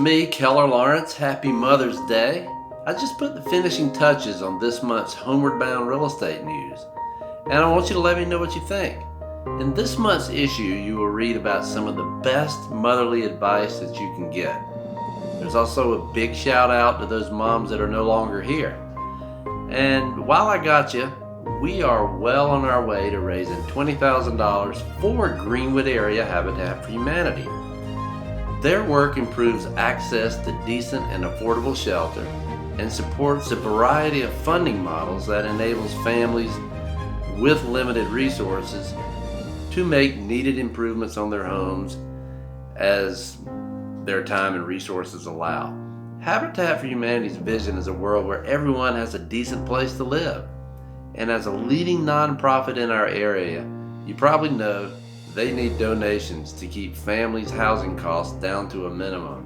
me, Kellar Lawrence. Happy Mother's Day. I just put the finishing touches on this month's Homeward Bound real estate news, and I want you to let me know what you think. In this month's issue, you will read about some of the best motherly advice that you can get. There's also a big shout out to those moms that are no longer here. And while I got you, we are well on our way to raising $20,000 for Greenwood area Habitat for Humanity. Their work improves access to decent and affordable shelter and supports a variety of funding models that enables families with limited resources to make needed improvements on their homes as their time and resources allow. Habitat for Humanity's vision is a world where everyone has a decent place to live. And as a leading nonprofit in our area, you probably know they need donations to keep families' housing costs down to a minimum.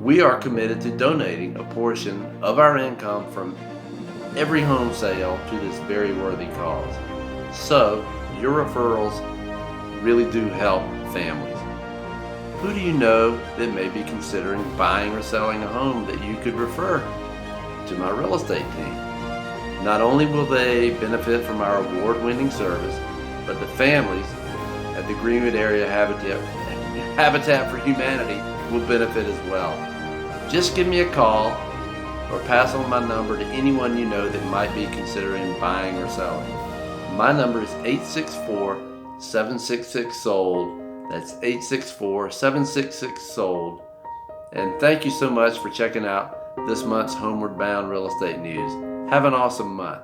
We are committed to donating a portion of our income from every home sale to this very worthy cause. So, your referrals really do help families. Who do you know that may be considering buying or selling a home that you could refer to my real estate team? Not only will they benefit from our award-winning service, but the families at the Greenwood Area Habitat for Humanity will benefit as well. Just give me a call or pass on my number to anyone you know that might be considering buying or selling. My number is 864-766-SOLD. That's 864-766-SOLD. And thank you so much for checking out this month's Homeward Bound Real Estate News. Have an awesome month.